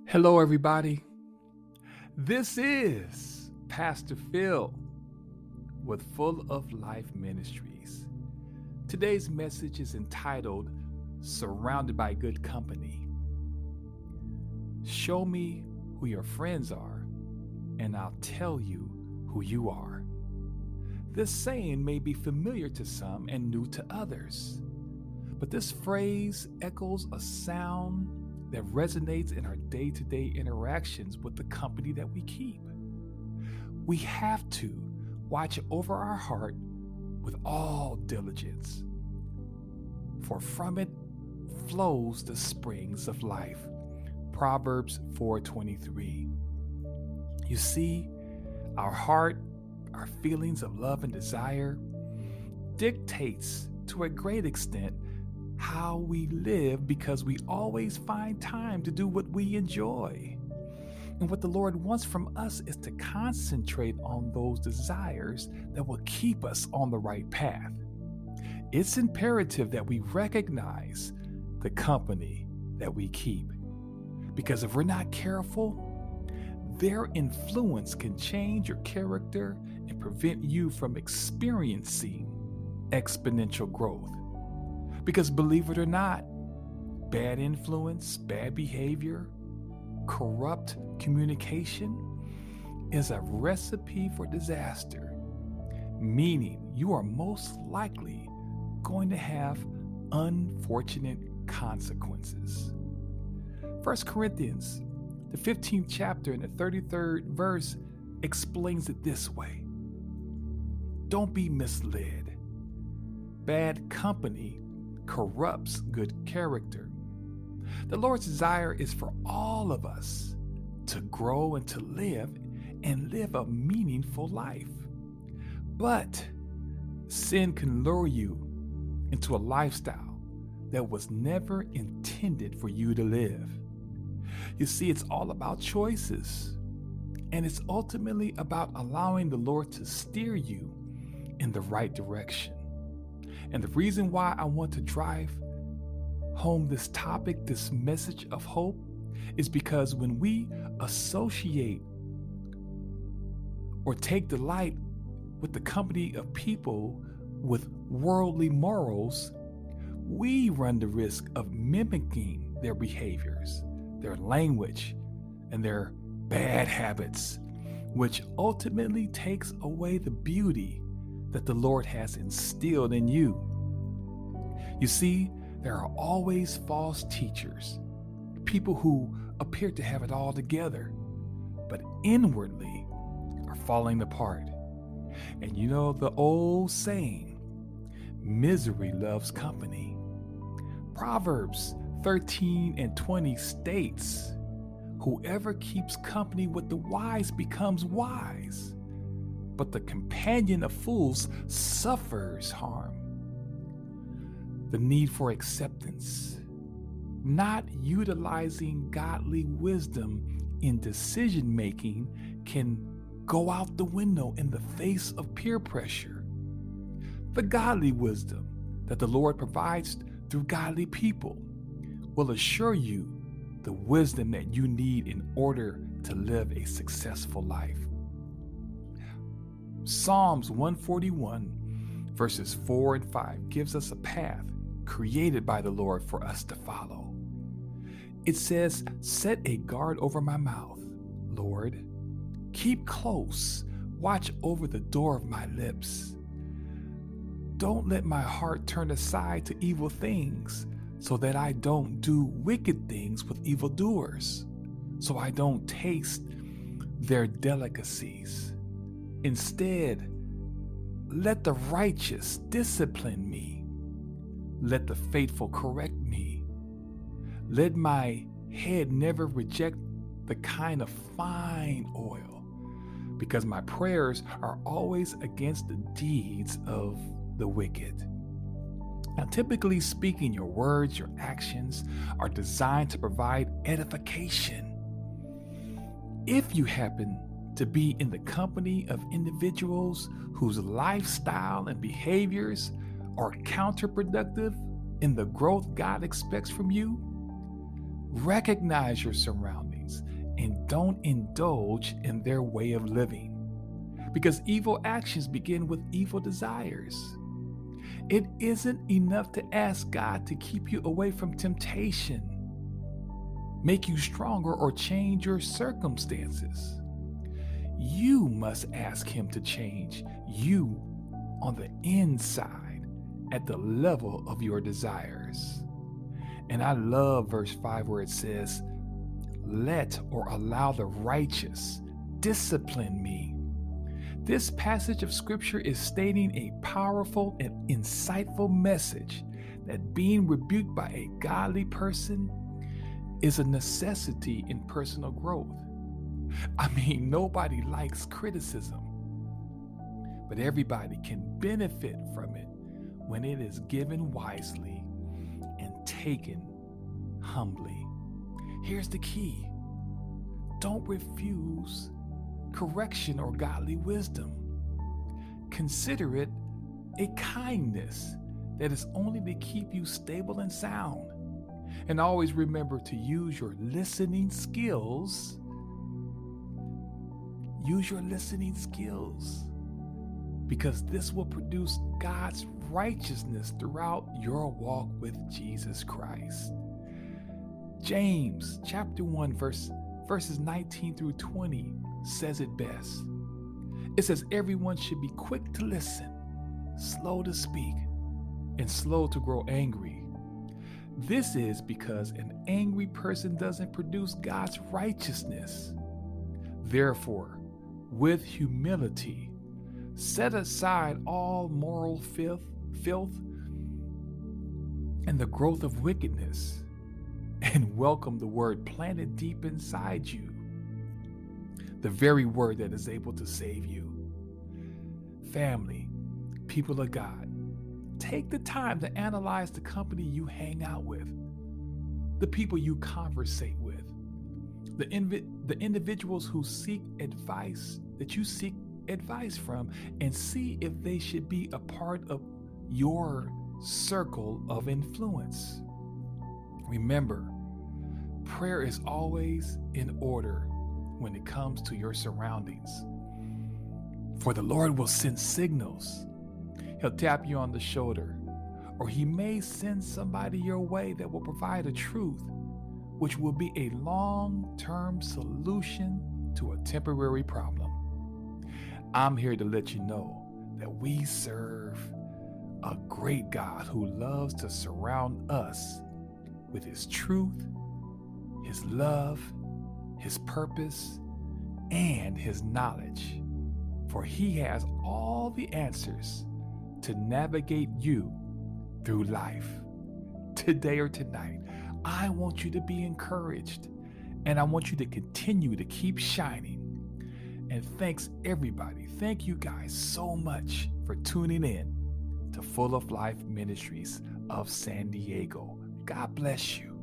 Hello, everybody. This is Pastor Phil with Full of Life Ministries. Today's message is entitled Surrounded by Good Company. Show me who your friends are, and I'll tell you who you are. This saying may be familiar to some and new to others, but this phrase echoes a sound that resonates in our day-to-day interactions with the company that we keep. We have to watch over our heart with all diligence, for from it flows the springs of life. Proverbs 4:23. You see, our heart, our feelings of love and desire, dictates to a great extent how we live, because we always find time to do what we enjoy. And what the Lord wants from us is to concentrate on those desires that will keep us on the right path. It's imperative that we recognize the company that we keep, because if we're not careful, their influence can change your character and prevent you from experiencing exponential growth. Because believe it or not, bad influence, bad behavior, corrupt communication is a recipe for disaster, meaning you are most likely going to have unfortunate consequences. 1 Corinthians, the 15th chapter and the 33rd verse explains it this way. Don't be misled. Bad company corrupts good character. The Lord's desire is for all of us to grow and to live a meaningful life. But sin can lure you into a lifestyle that was never intended for you to live. You see, it's all about choices, and it's ultimately about allowing the Lord to steer you in the right direction. And the reason why I want to drive home this topic, this message of hope, is because when we associate or take delight with the company of people with worldly morals, we run the risk of mimicking their behaviors, their language, and their bad habits, which ultimately takes away the beauty that the Lord has instilled in you. You see, there are always false teachers, people who appear to have it all together, but inwardly are falling apart. And you know the old saying, misery loves company. Proverbs 13:20 states, whoever keeps company with the wise becomes wise, but the companion of fools suffers harm. The need for acceptance, not utilizing godly wisdom in decision making, can go out the window in the face of peer pressure. The godly wisdom that the Lord provides through godly people will assure you the wisdom that you need in order to live a successful life. Psalms 141 verses 4 and 5 gives us a path created by the Lord for us to follow. It says, set a guard over my mouth, Lord. Keep close, watch over the door of my lips. Don't let my heart turn aside to evil things, so that I don't do wicked things with evildoers, so I don't taste their delicacies. Instead, let the righteous discipline me. Let the faithful correct me. Let my head never reject the kind of fine oil, because my prayers are always against the deeds of the wicked. Now, typically speaking, your words, your actions are designed to provide edification. If you happen to be in the company of individuals whose lifestyle and behaviors are counterproductive in the growth God expects from you, recognize your surroundings actions and don't indulge in their way of living. Because evil actions begin with evil desires. It isn't enough to ask God to keep you away from temptation, make you stronger, or change your circumstances. You must ask Him to change you on the inside at the level of your desires. And I love verse 5 where it says, "Let or allow the righteous discipline me." This passage of scripture is stating a powerful and insightful message that being rebuked by a godly person is a necessity in personal growth. I mean, nobody likes criticism, but everybody can benefit from it when it is given wisely and taken humbly. Here's the key: don't refuse correction or godly wisdom. Consider it a kindness that is only to keep you stable and sound. And always remember to use your listening skills. Use your listening skills, because this will produce God's righteousness throughout your walk with Jesus Christ. James chapter 1 verses 19 through 20 says it best. It says everyone should be quick to listen, slow to speak, and slow to grow angry. This is because an angry person doesn't produce God's righteousness. Therefore, with humility, set aside all moral filth and the growth of wickedness, and welcome the word planted deep inside you, the very word that is able to save you. Family, people of God, take the time to analyze the company you hang out with, the people you conversate with, the individuals who seek advice that you seek advice from, and see if they should be a part of your circle of influence. Remember, prayer is always in order when it comes to your surroundings. For the Lord will send signals. He'll tap you on the shoulder, or He may send somebody your way that will provide a truth, which will be a long-term solution to a temporary problem. I'm here to let you know that we serve a great God who loves to surround us with His truth, His love, His purpose, and His knowledge. For He has all the answers to navigate you through life. Today or tonight, I want you to be encouraged, and I want you to continue to keep shining. And thanks everybody. Thank you guys so much for tuning in to Full of Life Ministries of San Diego. God bless you.